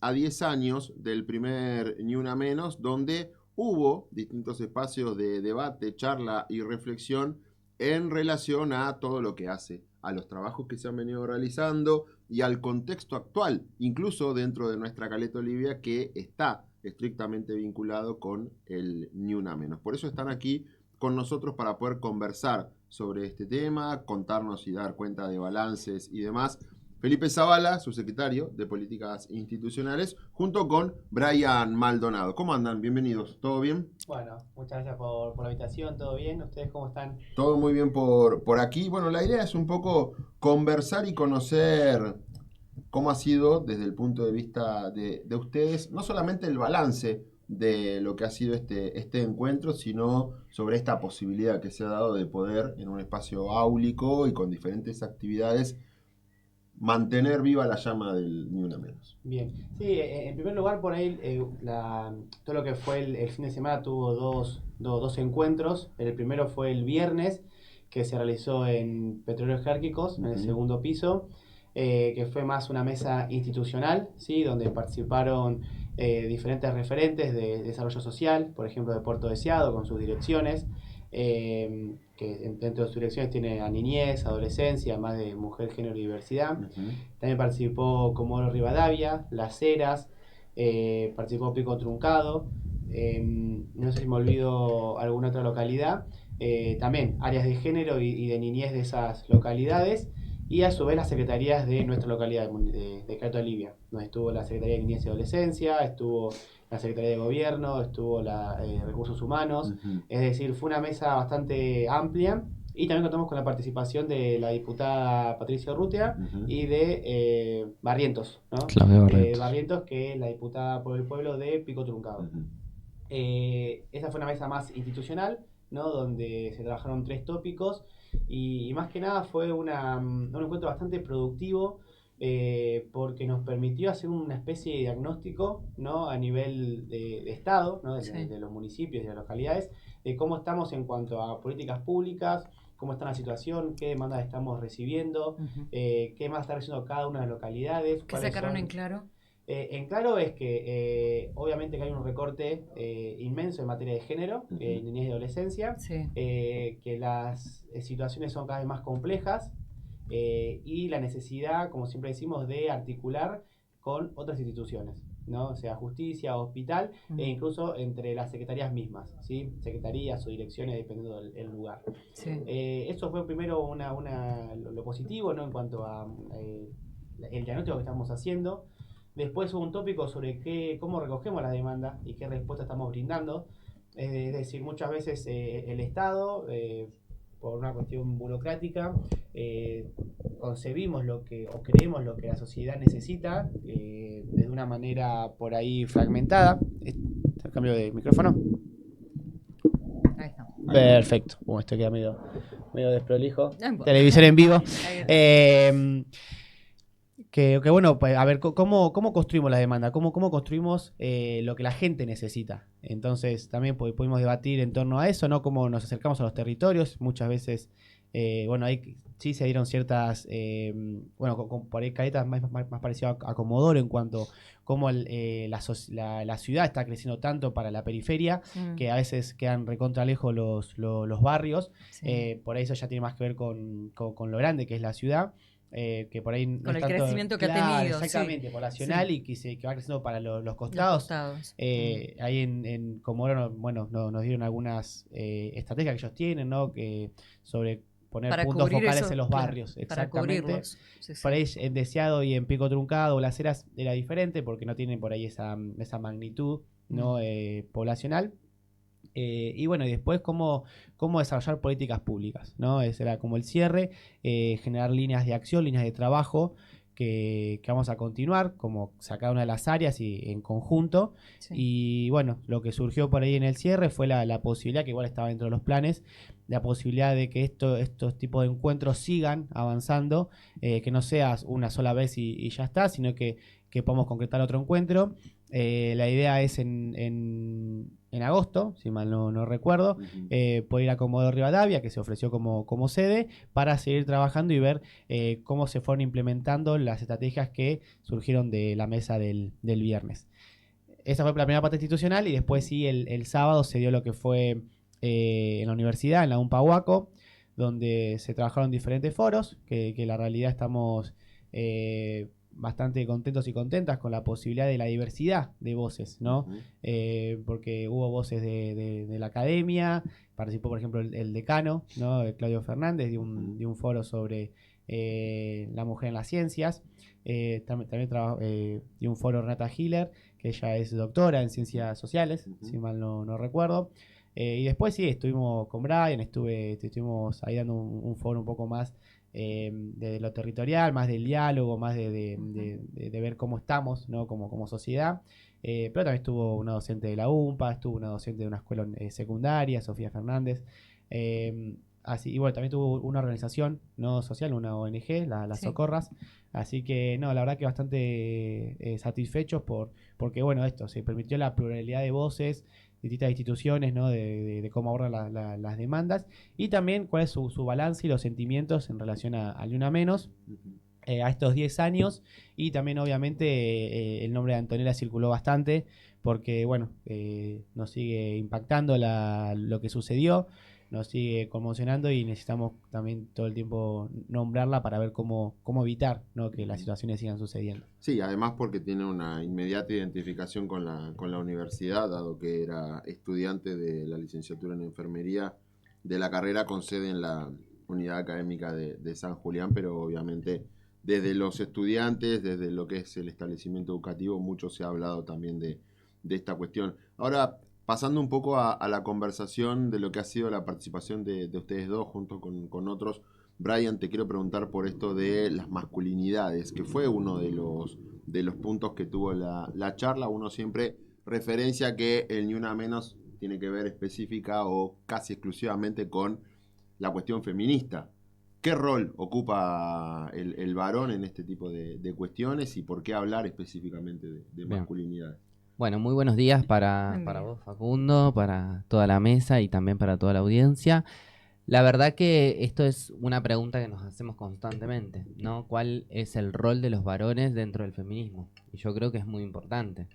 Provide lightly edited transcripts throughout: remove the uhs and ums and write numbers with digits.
a 10 años del primer Ni Una Menos, donde hubo distintos espacios de debate, charla y reflexión en relación a todo lo que hace, a los trabajos que se han venido realizando y al contexto actual, incluso dentro de nuestra Caleta Olivia, que está estrictamente vinculado con el Ni Una Menos. Por eso están aquí con nosotros para poder conversar sobre este tema, contarnos y dar cuenta de balances y demás. Felipe Zavala, subsecretario de Políticas Institucionales, junto con Brian Maldonado. ¿Cómo andan? Bienvenidos. ¿Todo bien? Bueno, muchas gracias por la invitación, ¿todo bien? ¿Ustedes cómo están? Todo muy bien por aquí. Bueno, la idea es un poco conversar y conocer cómo ha sido desde el punto de vista de ustedes, no solamente el balance de lo que ha sido este encuentro, sino sobre esta posibilidad que se ha dado de poder en un espacio áulico y con diferentes actividades mantener viva la llama del Ni Una Menos. Bien, sí, en primer lugar por ahí todo lo que fue el fin de semana tuvo dos encuentros. El primero fue el viernes, que se realizó en Petróleos Jerárquicos, en el segundo piso, que fue más una mesa institucional, ¿sí? Donde participaron diferentes referentes de desarrollo social, por ejemplo de Puerto Deseado con sus direcciones, que dentro de sus direcciones tiene a niñez, adolescencia, más de mujer, género y diversidad. También participó Comodoro Rivadavia, Las Heras, participó Pico Truncado, no sé si me olvido alguna otra localidad, también áreas de género y de niñez de esas localidades, y a su vez las secretarías de nuestra localidad de Caleta Olivia, donde estuvo la Secretaría de Niñez y Adolescencia, estuvo la Secretaría de Gobierno, estuvo la Recursos Humanos. Es decir, fue una mesa bastante amplia. Y también contamos con la participación de la diputada Patricia Urrutia y de Barrientos, ¿no? Claudia Barrientos. Barrientos, que es la diputada por el pueblo de Pico Truncado. Esa fue una mesa más institucional, ¿no? Donde se trabajaron 3 tópicos y más que nada fue un encuentro bastante productivo, porque nos permitió hacer una especie de diagnóstico, ¿no? A nivel de Estado, ¿no? Sí. De los municipios y de las localidades, de cómo estamos en cuanto a políticas públicas, cómo está la situación, qué demandas estamos recibiendo, qué más está recibiendo cada una de las localidades. ¿Qué sacaron en claro? En claro es que obviamente que hay un recorte inmenso en materia de género, niñez y adolescencia, Sí. Que las situaciones son cada vez más complejas, y la necesidad, como siempre decimos, de articular con otras instituciones, ¿no? O sea, justicia, hospital, e incluso entre las secretarías mismas, ¿sí? Secretarías o direcciones dependiendo del lugar. Sí. Eso fue primero lo positivo, ¿no? En cuanto a el diagnóstico que estamos haciendo. Después hubo un tópico sobre cómo recogemos las demandas y qué respuesta estamos brindando. Es decir, muchas veces el Estado, por una cuestión burocrática, concebimos o creemos lo que la sociedad necesita, de una manera por ahí fragmentada. ¿Cambio de micrófono? Ahí está. Perfecto. Bueno, esto queda medio desprolijo. No importa. Televisión en vivo. Ahí está. Que bueno, pues, a ver, ¿cómo construimos la demanda? ¿Cómo construimos lo que la gente necesita? Entonces, también pudimos debatir en torno a eso, ¿no? Cómo nos acercamos a los territorios. Muchas veces, bueno, ahí sí se dieron ciertas, bueno, por ahí Caleta más parecido a Comodoro en cuanto a cómo la ciudad está creciendo tanto para la periferia, que a veces quedan recontra lejos los barrios. Sí. Por ahí eso ya tiene más que ver con lo grande que es la ciudad. Que por ahí no Con es el tanto, crecimiento que claro, ha tenido. exactamente, Sí. poblacional, Sí. y que va creciendo para los Los costados. costados. Ahí en Comodoro, bueno, nos dieron algunas estrategias que ellos tienen, ¿no? Que sobre poner Para puntos cubrir focales eso, en los claro, barrios, para exactamente. cubrirlos. Sí, sí. Por ahí en Deseado y en Pico Truncado o Las Heras era diferente porque no tienen por ahí esa magnitud, ¿no? Poblacional. Y bueno, y después cómo desarrollar políticas públicas, ¿no? Ese era como el cierre, generar líneas de acción, líneas de trabajo que vamos a continuar, como cada una de las áreas y en conjunto. Sí. Y bueno, lo que surgió por ahí en el cierre fue la posibilidad, que igual estaba dentro de los planes, la posibilidad de que estos tipos de encuentros sigan avanzando, que no sea una sola vez y ya está, sino que que podamos concretar otro encuentro. La idea es en agosto, si mal no recuerdo, poder ir a Comodoro Rivadavia, que se ofreció como sede, para seguir trabajando y ver cómo se fueron implementando las estrategias que surgieron de la mesa del viernes. Esa fue la primera parte institucional y después sí, el sábado se dio lo que fue en la universidad, en la UNPA Huaco, donde se trabajaron diferentes foros, que la realidad estamos bastante contentos y contentas con la posibilidad de la diversidad de voces, ¿no? Porque hubo voces de la academia, participó por ejemplo el decano, ¿no? Claudio Fernández, de un foro sobre la mujer en las ciencias. También dio un foro Renata Hiller, que ella es doctora en ciencias sociales, si mal no recuerdo. Y después sí, estuvimos con Brian, estuvimos ahí dando un foro un poco más de lo territorial, más del diálogo, más de ver cómo estamos, ¿no? como sociedad. Pero también estuvo una docente de la UNPA, estuvo una docente de una escuela secundaria, Sofía Fernández. Así, y bueno, también tuvo una organización no social, una ONG, las Sí. Socorras. Así que no, la verdad que bastante satisfechos porque bueno, esto se permitió la pluralidad de voces, distintas instituciones, ¿no? de cómo abordan las demandas y también cuál es su balance y los sentimientos en relación a Ni Una Menos. A estos 10 años y también obviamente el nombre de Antonella circuló bastante porque bueno, nos sigue impactando lo que sucedió, nos sigue conmocionando y necesitamos también todo el tiempo nombrarla para ver cómo evitar, ¿no? que las situaciones sigan sucediendo. Sí, además porque tiene una inmediata identificación con la universidad, dado que era estudiante de la licenciatura en enfermería de la carrera con sede en la unidad académica de San Julián, pero obviamente desde los estudiantes, desde lo que es el establecimiento educativo, mucho se ha hablado también de esta cuestión. Ahora, pasando un poco a la conversación de lo que ha sido la participación de ustedes dos junto con otros, Brian, te quiero preguntar por esto de las masculinidades, que fue uno de los puntos que tuvo la charla. Uno siempre referencia que el Ni Una Menos tiene que ver específica o casi exclusivamente con la cuestión feminista. ¿Qué rol ocupa el varón en este tipo de cuestiones y por qué hablar específicamente de masculinidades? Bueno, muy buenos días para vos, Facundo, para toda la mesa y también para toda la audiencia. La verdad que esto es una pregunta que nos hacemos constantemente, ¿no? ¿Cuál es el rol de los varones dentro del feminismo? Y yo creo que es muy importante,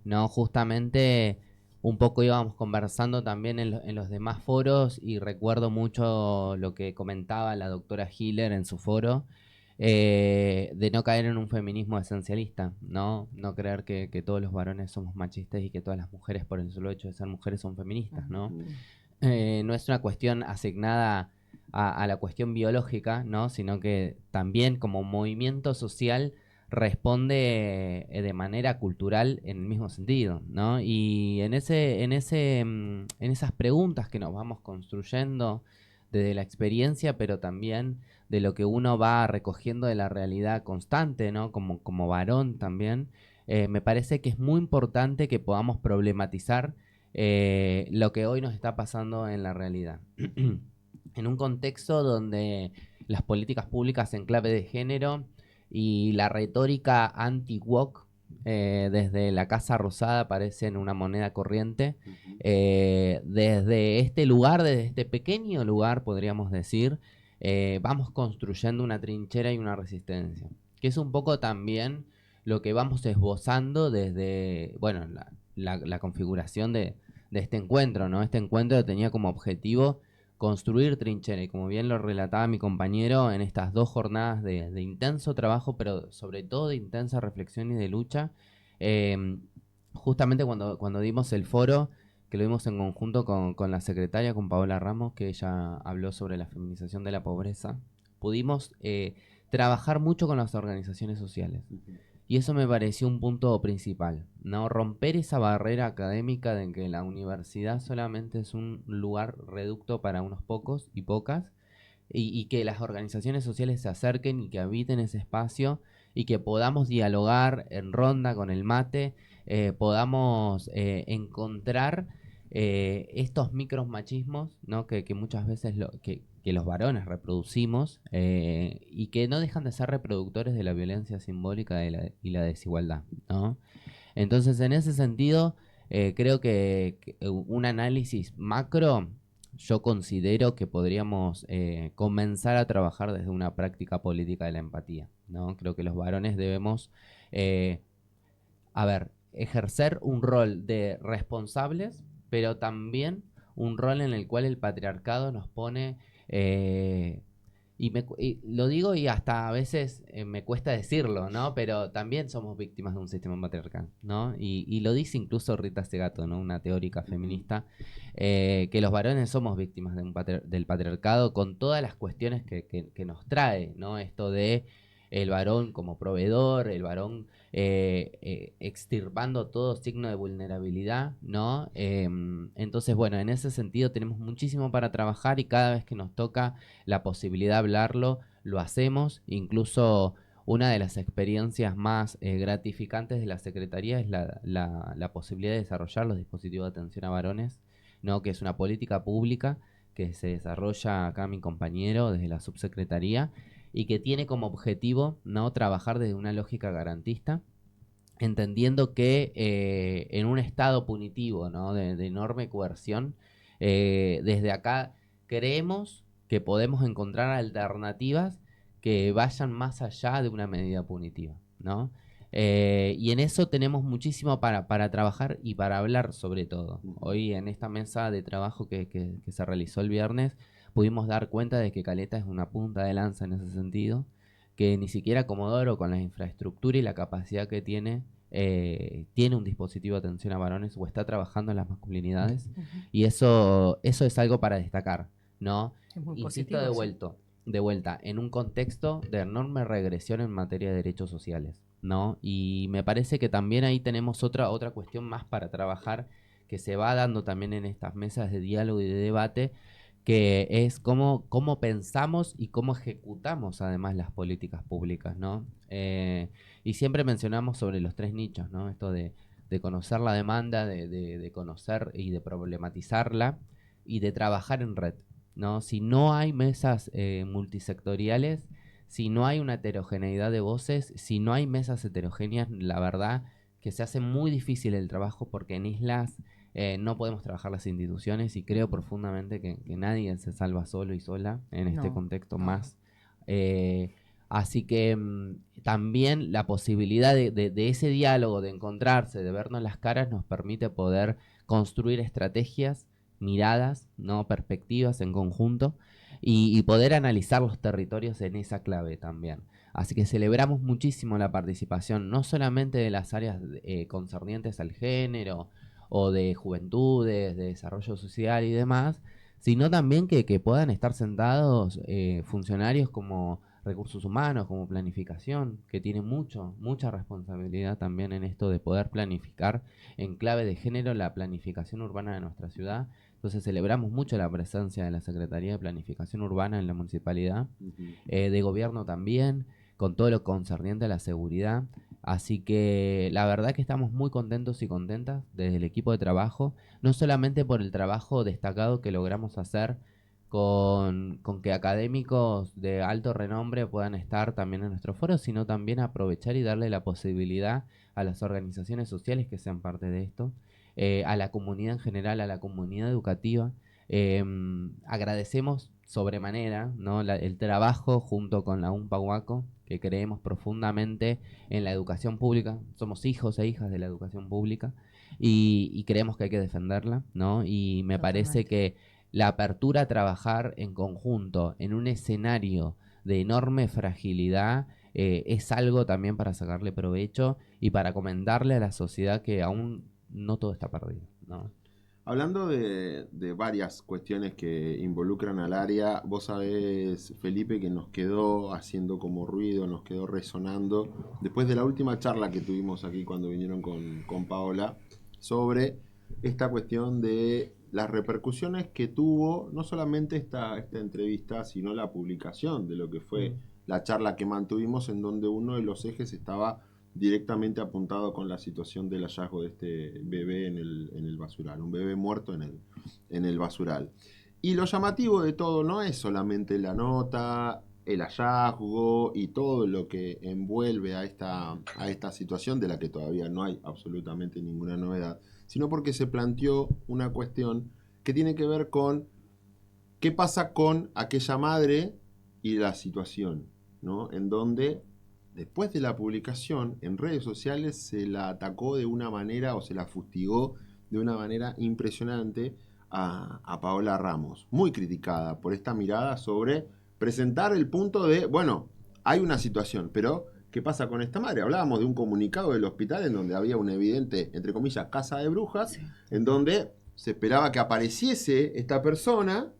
¿no? Justamente un poco íbamos conversando también en los demás foros y recuerdo mucho lo que comentaba la doctora Hiller en su foro, de no caer en un feminismo esencialista, ¿no? No creer que todos los varones somos machistas y que todas las mujeres por el solo hecho de ser mujeres son feministas, ¿no? No es una cuestión asignada a la cuestión biológica, ¿no? Sino que también como movimiento social responde de manera cultural en el mismo sentido, ¿no? Y en esas preguntas que nos vamos construyendo desde la experiencia, pero también de lo que uno va recogiendo de la realidad constante, ¿no? Como varón también, me parece que es muy importante que podamos problematizar lo que hoy nos está pasando en la realidad. En un contexto donde las políticas públicas en clave de género y la retórica anti-woke desde la Casa Rosada parecen una moneda corriente, desde este lugar, desde este pequeño lugar, podríamos decir, vamos construyendo una trinchera y una resistencia, que es un poco también lo que vamos esbozando desde, bueno, la configuración de este encuentro, ¿no? Este encuentro tenía como objetivo construir trinchera y como bien lo relataba mi compañero en estas 2 jornadas de intenso trabajo, pero sobre todo de intensa reflexión y de lucha, justamente cuando dimos el foro, que lo dimos en conjunto con la secretaria, con Paola Ramos, que ella habló sobre la feminización de la pobreza, pudimos trabajar mucho con las organizaciones sociales. Y eso me pareció un punto principal, ¿no? Romper esa barrera académica de que la universidad solamente es un lugar reducto para unos pocos y pocas, y que las organizaciones sociales se acerquen y que habiten ese espacio y que podamos dialogar en ronda con el mate, podamos encontrar estos micros machismos, ¿no? que muchas veces que que los varones reproducimos y que no dejan de ser reproductores de la violencia simbólica y la desigualdad, ¿no? Entonces, en ese sentido, creo que un análisis macro, yo considero que podríamos comenzar a trabajar desde una práctica política de la empatía, ¿no? Creo que los varones debemos, eh, ejercer un rol de responsables, pero también un rol en el cual el patriarcado nos pone... y lo digo y hasta a veces me cuesta decirlo, ¿no? Pero también somos víctimas de un sistema patriarcal, ¿no? Y lo dice incluso Rita Segato, ¿no? Una teórica feminista, que los varones somos víctimas de del patriarcado con todas las cuestiones que nos trae, ¿no? Esto de el varón como proveedor, el varón extirpando todo signo de vulnerabilidad, ¿no? Entonces, bueno, en ese sentido tenemos muchísimo para trabajar y cada vez que nos toca la posibilidad de hablarlo, lo hacemos. Incluso una de las experiencias más gratificantes de la Secretaría es la posibilidad de desarrollar los dispositivos de atención a varones, ¿no? Que es una política pública que se desarrolla acá mi compañero desde la subsecretaría y que tiene como objetivo, ¿no?, trabajar desde una lógica garantista, entendiendo que en un estado punitivo, ¿no?, de enorme coerción, desde acá creemos que podemos encontrar alternativas que vayan más allá de una medida punitiva, ¿no? Y en eso tenemos muchísimo para trabajar y para hablar sobre todo. Hoy en esta mesa de trabajo que se realizó el viernes, pudimos dar cuenta de que Caleta es una punta de lanza en ese sentido, que ni siquiera Comodoro, con la infraestructura y la capacidad que tiene un dispositivo de atención a varones o está trabajando en las masculinidades, y eso es algo para destacar, ¿no? Es muy Insisto positivo, de vuelta, en un contexto de enorme regresión en materia de derechos sociales, ¿no? Y me parece que también ahí tenemos otra cuestión más para trabajar, que se va dando también en estas mesas de diálogo y de debate, que es cómo pensamos y cómo ejecutamos además las políticas públicas, ¿no? Y siempre mencionamos sobre los tres nichos, ¿no? Esto de conocer la demanda, de conocer y de problematizarla y de trabajar en red, ¿no? Si no hay mesas multisectoriales, si no hay una heterogeneidad de voces, si no hay mesas heterogéneas, la verdad que se hace muy difícil el trabajo, porque en islas no podemos trabajar las instituciones, y creo profundamente que nadie se salva solo y sola en este No, contexto no. más. Así que también la posibilidad de ese diálogo, de encontrarse, de vernos las caras, nos permite poder construir estrategias, miradas, ¿no?, perspectivas en conjunto, y poder analizar los territorios en esa clave también. Así que celebramos muchísimo la participación, no solamente de las áreas concernientes al género o de juventudes, de desarrollo social y demás, sino también que puedan estar sentados funcionarios como recursos humanos, como planificación, que tiene mucha responsabilidad también en esto de poder planificar en clave de género la planificación urbana de nuestra ciudad. Entonces celebramos mucho la presencia de la Secretaría de Planificación Urbana en la municipalidad, de gobierno también, con todo lo concerniente a la seguridad. Así que la verdad que estamos muy contentos y contentas desde el equipo de trabajo, no solamente por el trabajo destacado que logramos hacer con que académicos de alto renombre puedan estar también en nuestro foro, sino también aprovechar y darle la posibilidad a las organizaciones sociales que sean parte de esto, a la comunidad en general, a la comunidad educativa. Agradecemos sobremanera, ¿no?, el trabajo junto con la UNPA Huaco, que creemos profundamente en la educación pública. Somos hijos e hijas de la educación pública y creemos que hay que defenderla, ¿no? Y me parece que la apertura a trabajar en conjunto en un escenario de enorme fragilidad es algo también para sacarle provecho y para comentarle a la sociedad que aún no todo está perdido, ¿no? Hablando de varias cuestiones que involucran al área, vos sabés, Felipe, que nos quedó haciendo como ruido, nos quedó resonando, después de la última charla que tuvimos aquí cuando vinieron con Paola, sobre esta cuestión de las repercusiones que tuvo no solamente esta entrevista, sino la publicación de lo que fue la charla que mantuvimos, en donde uno de los ejes estaba directamente apuntado con la situación del hallazgo de este bebé en el basural, un bebé muerto en el basural. Y lo llamativo de todo no es solamente la nota, el hallazgo y todo lo que envuelve a esta situación de la que todavía no hay absolutamente ninguna novedad, sino porque se planteó una cuestión que tiene que ver con qué pasa con aquella madre y la situación, ¿no? En donde después de la publicación en redes sociales se la atacó de una manera o se la fustigó de una manera impresionante a Paola Ramos, muy criticada por esta mirada sobre presentar el punto de, bueno, hay una situación, pero ¿qué pasa con esta madre? Hablábamos de un comunicado del hospital en donde había una evidente, entre comillas, casa de brujas, Sí. en donde se esperaba que apareciese esta persona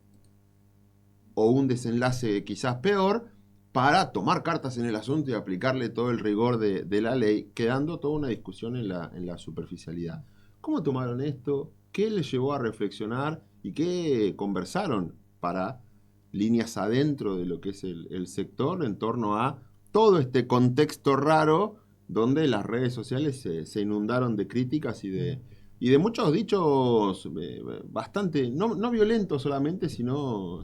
o un desenlace quizás peor para tomar cartas en el asunto y aplicarle todo el rigor de la ley, quedando toda una discusión en la superficialidad. ¿Cómo tomaron esto? ¿Qué les llevó a reflexionar? ¿Y qué conversaron para líneas adentro de lo que es el sector en torno a todo este contexto raro donde las redes sociales se inundaron de críticas y de muchos dichos bastante, no violentos solamente, sino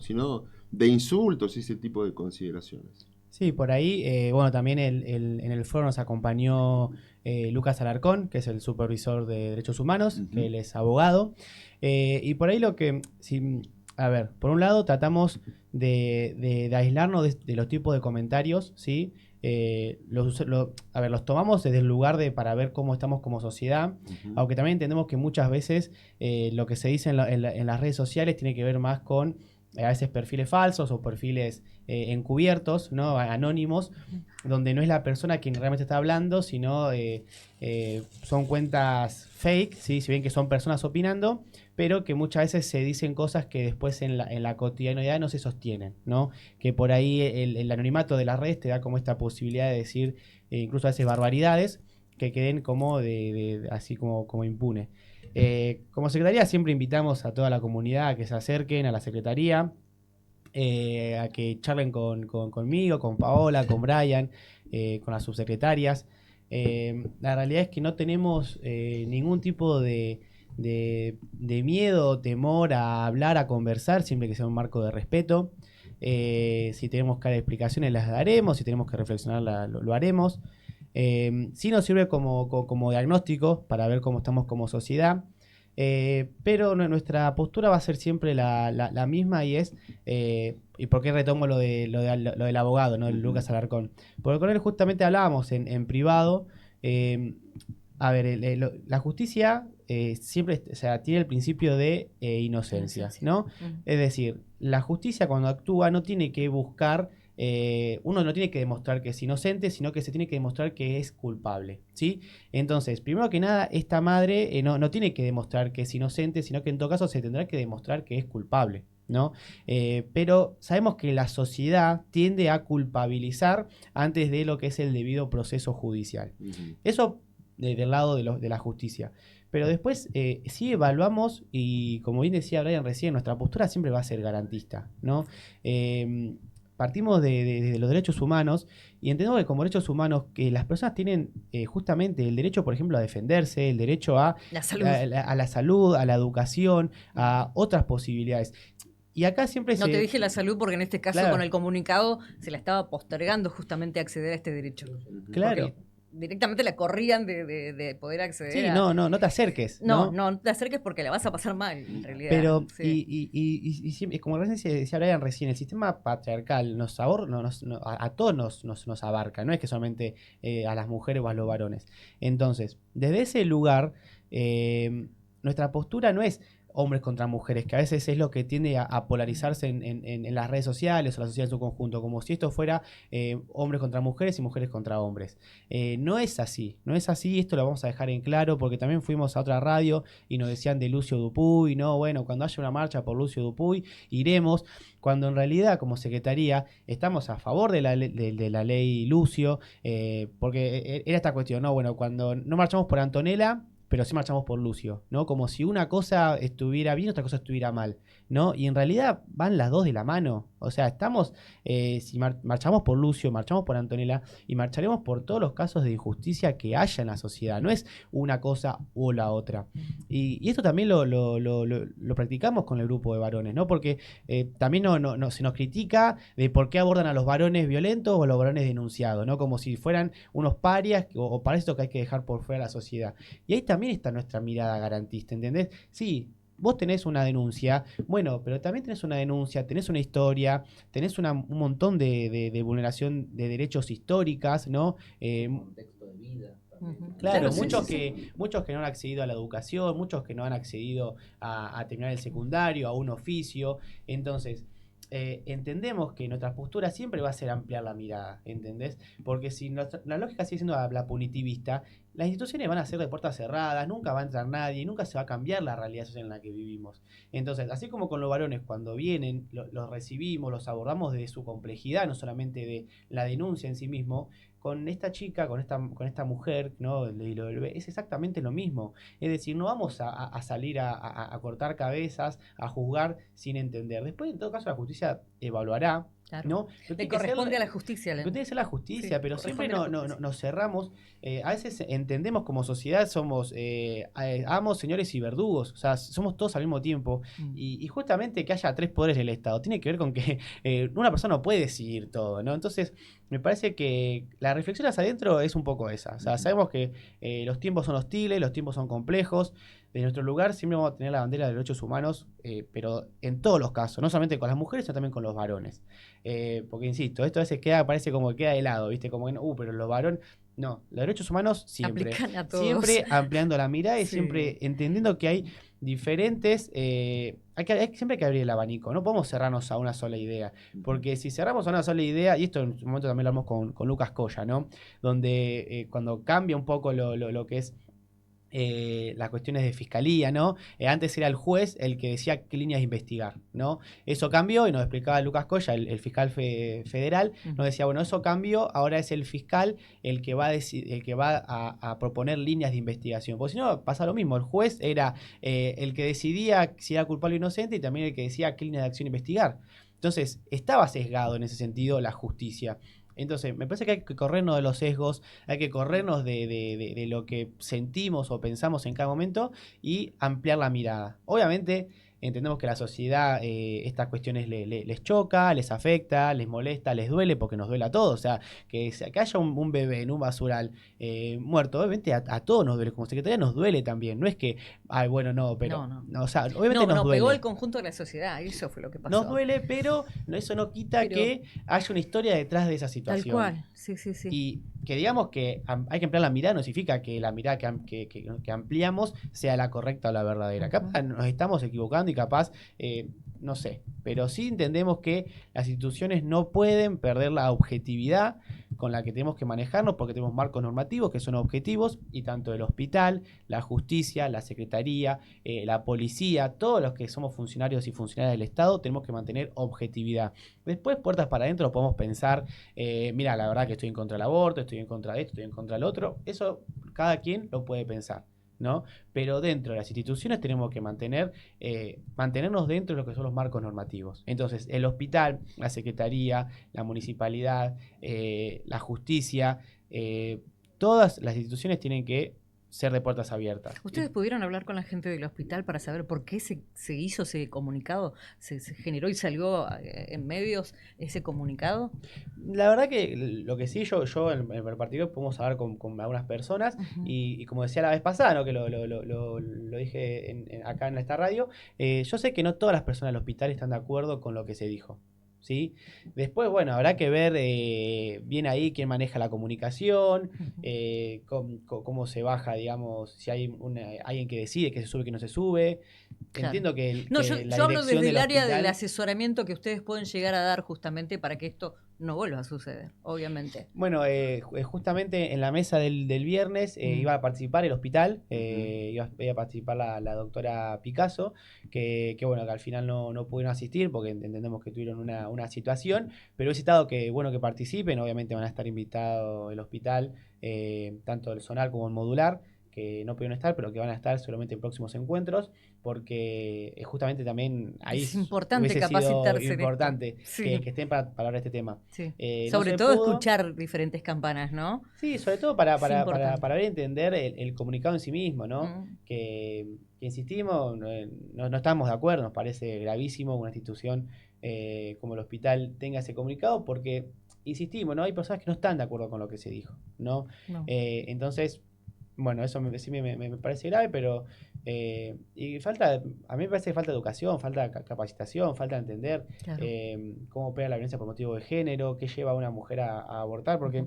de insultos y ese tipo de consideraciones? Sí, por ahí, bueno, también en el foro nos acompañó Lucas Alarcón, que es el supervisor de derechos humanos, que él es abogado. Y por ahí a ver, por un lado tratamos de aislarnos de los tipos de comentarios, ¿sí? Los tomamos desde el lugar para ver cómo estamos como sociedad, aunque también entendemos que muchas veces lo que se dice en las redes sociales tiene que ver más con a veces perfiles falsos o perfiles encubiertos, ¿no? Anónimos, donde no es la persona quien realmente está hablando, sino son cuentas fake, ¿sí? Si bien que son personas opinando, pero que muchas veces se dicen cosas que después en la cotidianidad no se sostienen, ¿no? Que por ahí el anonimato de las redes te da como esta posibilidad de decir incluso a veces barbaridades que queden como así como impune. Como secretaría siempre invitamos a toda la comunidad a que se acerquen a la secretaría, a que charlen conmigo, con Paola, con Brian, con las subsecretarias. La realidad es que no tenemos ningún tipo de miedo o temor a hablar, a conversar, siempre que sea un marco de respeto. Si tenemos que dar explicaciones las daremos, si tenemos que reflexionar lo haremos. Sí nos sirve como diagnóstico para ver cómo estamos como sociedad, pero nuestra postura va a ser siempre la misma y es, y por qué retomo lo del abogado, ¿no? Lucas Alarcón, porque con él justamente hablábamos en privado. A ver, la justicia siempre, o sea, tiene el principio de inocencia, ¿no? Es decir, la justicia cuando actúa no tiene que buscar, uno no tiene que demostrar que es inocente, sino que se tiene que demostrar que es culpable, ¿sí? Entonces, primero que nada, esta madre no tiene que demostrar que es inocente, sino que en todo caso se tendrá que demostrar que es culpable, ¿no? Pero sabemos que la sociedad tiende a culpabilizar antes de lo que es el debido proceso judicial. Eso del lado de la justicia. Pero después sí evaluamos y, como bien decía Brian recién, nuestra postura siempre va a ser garantista, ¿no? Partimos de los derechos humanos y entendemos que como derechos humanos que las personas tienen justamente el derecho, por ejemplo, a defenderse, el derecho a La salud. a la salud, a la educación, a otras posibilidades. Y acá siempre No te dije la salud porque en este caso Claro. con el comunicado se la estaba postergando justamente a acceder a este derecho. Claro. Porque directamente la corrían de poder acceder Sí, a... no te acerques. No te acerques porque la vas a pasar mal, en realidad. Pero, Sí. y siempre, como decía Brian recién, el sistema patriarcal a todos nos abarca, no es que solamente a las mujeres o a los varones. Entonces, desde ese lugar, nuestra postura no es hombres contra mujeres, que a veces es lo que tiende a polarizarse en las redes sociales o la sociedad en su conjunto, como si esto fuera hombres contra mujeres y mujeres contra hombres. No es así, esto lo vamos a dejar en claro, porque también fuimos a otra radio y nos decían de Lucio Dupuy, no, bueno, cuando haya una marcha por Lucio Dupuy, iremos, cuando en realidad como secretaría estamos a favor de la ley Lucio, porque era esta cuestión, no, bueno, cuando no marchamos por Antonella, pero sí marchamos por Lucio, ¿no? Como si una cosa estuviera bien, otra cosa estuviera mal, ¿no? Y en realidad van las dos de la mano. O sea, estamos, si marchamos por Lucio, marchamos por Antonella y marcharemos por todos los casos de injusticia que haya en la sociedad. No es una cosa o la otra. Y esto también lo practicamos con el grupo de varones, ¿no? Porque también se nos critica de por qué abordan a los varones violentos o a los varones denunciados, ¿no? Como si fueran unos parias o parásitos que hay que dejar por fuera de la sociedad. Y ahí también está nuestra mirada garantista, ¿entendés? Sí, vos tenés una denuncia, bueno, pero también tenés una denuncia, tenés una historia, tenés un montón de vulneración de derechos históricas, ¿no? Contexto de vida. Claro, Sí, muchos, sí, sí. muchos que no han accedido a la educación, muchos que no han accedido a terminar el secundario, a un oficio. Entonces, entendemos que nuestra postura siempre va a ser ampliar la mirada, ¿entendés? Porque si la lógica sigue siendo la punitivista, las instituciones van a ser de puertas cerradas, nunca va a entrar nadie, nunca se va a cambiar la realidad social en la que vivimos. Entonces, así como con los varones, cuando vienen, los recibimos, los abordamos desde su complejidad, no solamente de la denuncia en sí mismo, con esta chica, con esta mujer, ¿no? Es exactamente lo mismo. Es decir, no vamos a salir a cortar cabezas, a juzgar sin entender. Después, en todo caso, la justicia evaluará, Claro. ¿no? Pero Le tiene que ser corresponde a la justicia. tiene que ser la justicia, Sí, pero siempre corresponde a la justicia. nos cerramos. A veces entendemos como sociedad somos amos, señores y verdugos. O sea, somos todos al mismo tiempo. Y justamente que haya tres poderes del Estado tiene que ver con que una persona no puede decidir todo, ¿no? Entonces, me parece que la reflexión hacia adentro es un poco esa. O sea, sabemos que los tiempos son hostiles, los tiempos son complejos. De nuestro lugar siempre vamos a tener la bandera de los derechos humanos, pero en todos los casos, no solamente con las mujeres, sino también con los varones. Porque insisto, esto a veces parece como que queda de lado, ¿viste? Como que, pero los varones. No, los derechos humanos siempre. Aplican a todos. Siempre ampliando la mirada y Sí. siempre entendiendo que hay diferentes. Siempre hay que abrir el abanico, no podemos cerrarnos a una sola idea. Porque si cerramos a una sola idea, y esto en su momento también lo hablamos con Lucas Coya, ¿no? Donde cuando cambia un poco lo que es las cuestiones de fiscalía, ¿no? Antes era el juez el que decía qué líneas investigar, ¿no? Eso cambió y nos explicaba Lucas Coya, el fiscal federal, nos decía, bueno, eso cambió, ahora es el fiscal el que va a proponer líneas de investigación. Porque si no, pasa lo mismo, el juez era el que decidía si era culpable o inocente y también el que decía qué línea de acción investigar. Entonces, estaba sesgado en ese sentido la justicia. Entonces, me parece que hay que corrernos de los sesgos, hay que corrernos de lo que sentimos o pensamos en cada momento y ampliar la mirada. Obviamente, entendemos que a la sociedad estas cuestiones les choca, les afecta, les molesta, les duele, porque nos duele a todos. O sea, que haya un bebé en un basural muerto, obviamente a todos nos duele. Como secretaría nos duele también. No es que, ay, bueno, no, pero. No. O sea, obviamente nos duele. Pegó el conjunto de la sociedad, eso fue lo que pasó. Nos duele, pero eso no quita que haya una historia detrás de esa situación. Tal cual, sí. Y que digamos que hay que ampliar la mirada no significa que la mirada que ampliamos sea la correcta o la verdadera. Capaz nos estamos equivocando y capaz, no sé, pero sí entendemos que las instituciones no pueden perder la objetividad con la que tenemos que manejarnos porque tenemos marcos normativos que son objetivos y tanto el hospital, la justicia, la secretaría, la policía, todos los que somos funcionarios y funcionarias del Estado tenemos que mantener objetividad. Después, puertas para adentro, podemos pensar, mira, la verdad que estoy en contra del aborto, estoy en contra de esto, estoy en contra del otro. Eso cada quien lo puede pensar, ¿no? Pero dentro de las instituciones tenemos que mantenernos dentro de lo que son los marcos normativos. Entonces, el hospital, la secretaría, la municipalidad, la justicia, todas las instituciones tienen que ser de puertas abiertas. ¿Ustedes pudieron hablar con la gente del hospital para saber por qué se hizo ese comunicado? ¿Se generó y salió en medios ese comunicado? La verdad que lo que sí, yo en particular podemos hablar con algunas personas y como decía la vez pasada, ¿no? Que lo dije acá en esta radio, yo sé que no todas las personas del hospital están de acuerdo con lo que se dijo. ¿Sí? Después, bueno, habrá que ver bien ahí quién maneja la comunicación, cómo se baja, digamos, si hay alguien que decide que se sube, que no se sube. Claro. Entiendo que yo hablo desde el área hospital, del asesoramiento que ustedes pueden llegar a dar justamente para que esto no vuelva a suceder, obviamente. Bueno, justamente en la mesa del viernes iba a participar el hospital, iba a participar la doctora Picasso, que bueno, que al final no pudieron asistir porque entendemos que tuvieron una situación, pero he citado que bueno que participen, obviamente van a estar invitados el hospital, tanto el zonal como el modular, que no pudieron estar, pero que van a estar solamente en próximos encuentros, porque justamente también ahí Es importante hubiese sido capacitarse en esto. importante Sí. que estén para hablar de este tema. Sí. No Sobre se todo pudo. escuchar diferentes campanas, ¿no? Sí, sobre todo para, Es para, para, importante. para ver y entender el comunicado en sí mismo, ¿no? Mm. Que insistimos, no estamos de acuerdo, nos parece gravísimo una institución como el hospital tenga ese comunicado, porque, insistimos, ¿no? Hay personas que no están de acuerdo con lo que se dijo, ¿no? No. Entonces, bueno, eso sí me parece grave, pero y a mí me parece que falta educación, falta capacitación, falta entender Claro. cómo opera la violencia por motivo de género, qué lleva a una mujer a abortar, porque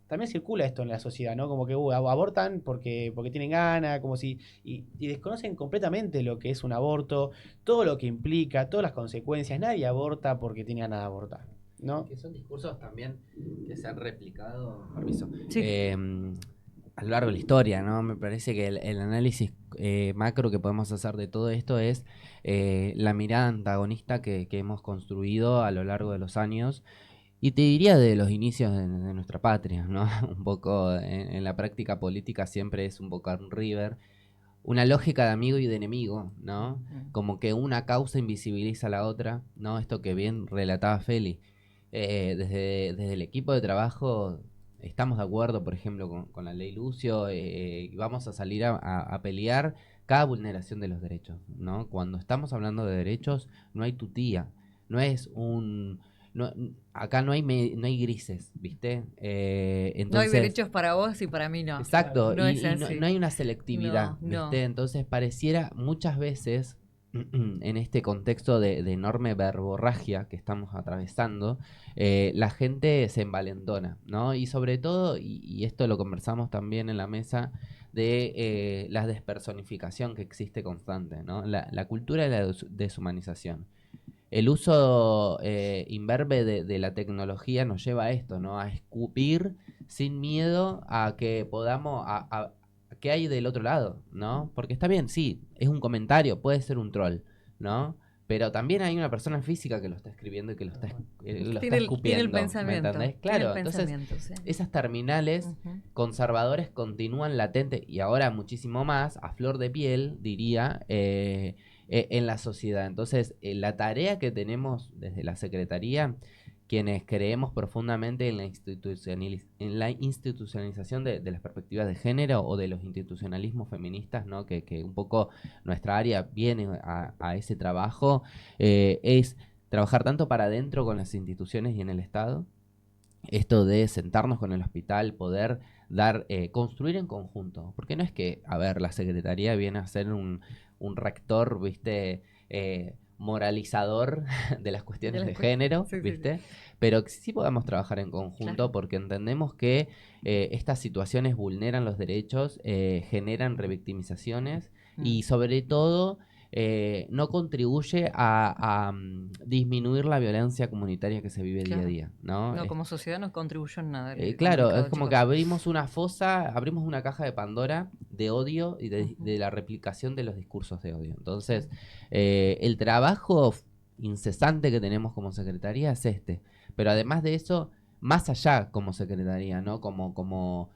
también circula esto en la sociedad, ¿no? Como que abortan porque tienen ganas, como si y desconocen completamente lo que es un aborto, todo lo que implica, todas las consecuencias. Nadie aborta porque tiene ganas de abortar, ¿no? Que son discursos también que se han replicado, permiso, Sí. a lo largo de la historia, ¿no? Me parece que el análisis macro que podemos hacer de todo esto es la mirada antagonista que hemos construido a lo largo de los años. Y te diría de los inicios de nuestra patria, ¿no? Un poco en la práctica política siempre es un poco un river, una lógica de amigo y de enemigo, ¿no? Como que una causa invisibiliza a la otra, ¿no? Esto que bien relataba Feli. Desde el equipo de trabajo estamos de acuerdo, por ejemplo, con la ley Lucio, y vamos a salir a pelear cada vulneración de los derechos, ¿no? Cuando estamos hablando de derechos, no hay tutía, no es un... No, acá no hay grises, ¿viste? No hay Entonces, derechos para vos y para mí no. exacto, No es y no, así. no hay una selectividad, No. ¿viste? Entonces pareciera muchas veces, en este contexto de enorme verborragia que estamos atravesando, la gente se envalentona, ¿no? Y sobre todo, y esto lo conversamos también en la mesa, de la despersonificación que existe constante, ¿no? La cultura de la deshumanización. El uso imberbe de la tecnología nos lleva a esto, ¿no? A escupir sin miedo a que podamos, a qué hay del otro lado, ¿no? Porque está bien, sí, es un comentario, puede ser un troll, ¿no? Pero también hay una persona física que lo está escribiendo y que lo está Tiene el escupiendo, ¿me pensamiento. entendés? Tiene el Claro, entonces pensamiento, sí. esas terminales Ujú. conservadores continúan latentes y ahora muchísimo más, a flor de piel, diría, en la sociedad. Entonces, la tarea que tenemos desde la Secretaría, quienes creemos profundamente en la institucionalización de las perspectivas de género o de los institucionalismos feministas, ¿no? Que un poco nuestra área viene a ese trabajo, es trabajar tanto para adentro con las instituciones y en el Estado, esto de sentarnos con el hospital, poder construir en conjunto, porque no es que, a ver, la Secretaría viene a ser un rector, viste, moralizador de las cuestiones de género, Sí. viste, pero que sí podamos trabajar en conjunto, Claro. porque entendemos que estas situaciones vulneran los derechos, generan revictimizaciones y sobre todo no contribuye a disminuir la violencia comunitaria que se vive día a Claro. día, ¿no? No, como sociedad no contribuyó en nada el Claro, comunicado, es como que chicos. abrimos una fosa, abrimos una caja de Pandora de odio y Ujú. de la replicación de los discursos de odio. Entonces, el trabajo incesante que tenemos como secretaría es este. Pero además de eso, más allá como secretaría, ¿no? Como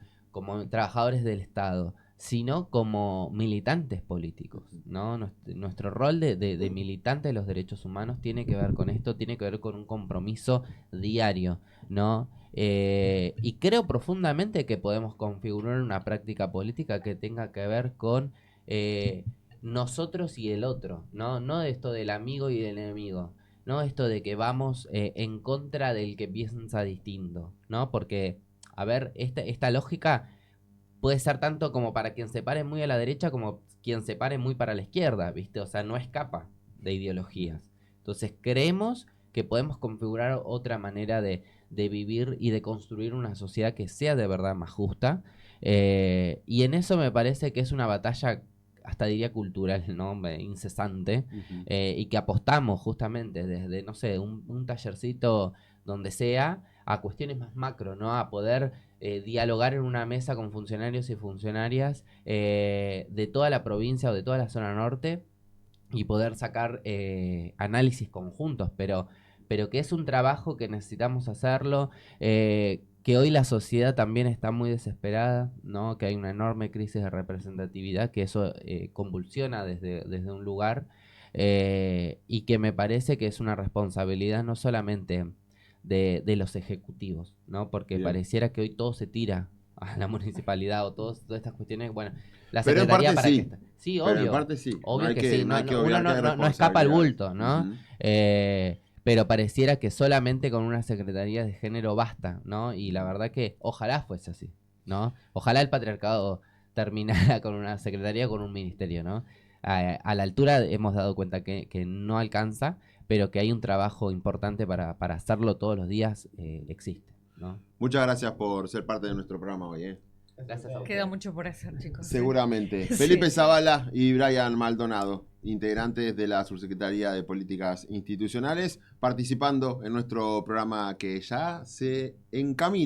trabajadores del Estado, sino como militantes políticos, ¿no? Nuestro rol de militante de los derechos humanos tiene que ver con esto, tiene que ver con un compromiso diario, ¿no? Y creo profundamente que podemos configurar una práctica política que tenga que ver con nosotros y el otro, ¿no? No esto del amigo y del enemigo, ¿no? Esto de que vamos en contra del que piensa distinto, ¿no? Porque, a ver, esta lógica puede ser tanto como para quien se pare muy a la derecha como quien se pare muy para la izquierda, ¿viste? O sea, no escapa de ideologías. Entonces, creemos que podemos configurar otra manera de vivir y de construir una sociedad que sea de verdad más justa. Y en eso me parece que es una batalla, hasta diría cultural, ¿no? Incesante, y que apostamos justamente desde, no sé, un tallercito donde sea, a cuestiones más macro, ¿no? A poder dialogar en una mesa con funcionarios y funcionarias de toda la provincia o de toda la zona norte y poder sacar análisis conjuntos, pero que es un trabajo que necesitamos hacerlo que hoy la sociedad también está muy desesperada, ¿no? Que hay una enorme crisis de representatividad, que eso convulsiona desde un lugar, y que me parece que es una responsabilidad no solamente de los ejecutivos, ¿no? Porque Bien. pareciera que hoy todo se tira a la municipalidad o todas estas cuestiones, bueno, la Pero en secretaría parte para sí. que está. Sí, Pero en obvio. parte sí. Obvio No hay que que, sí. no No, hay que no, obviar uno que hay no escapa al responsabilidades. bulto, ¿no? Ujú. Pero pareciera que solamente con una secretaría de género basta, ¿no? Y la verdad que ojalá fuese así, ¿no? Ojalá el patriarcado terminara con una secretaría, con un ministerio, ¿no? A la altura hemos dado cuenta que no alcanza, pero que hay un trabajo importante para hacerlo todos los días, existe, ¿no? Muchas gracias por ser parte de nuestro programa hoy. Gracias a Queda ustedes. mucho por hacer, chicos. Seguramente. Sí. Felipe Zavala y Brian Maldonado, integrantes de la Subsecretaría de Políticas Institucionales, participando en nuestro programa que ya se encamina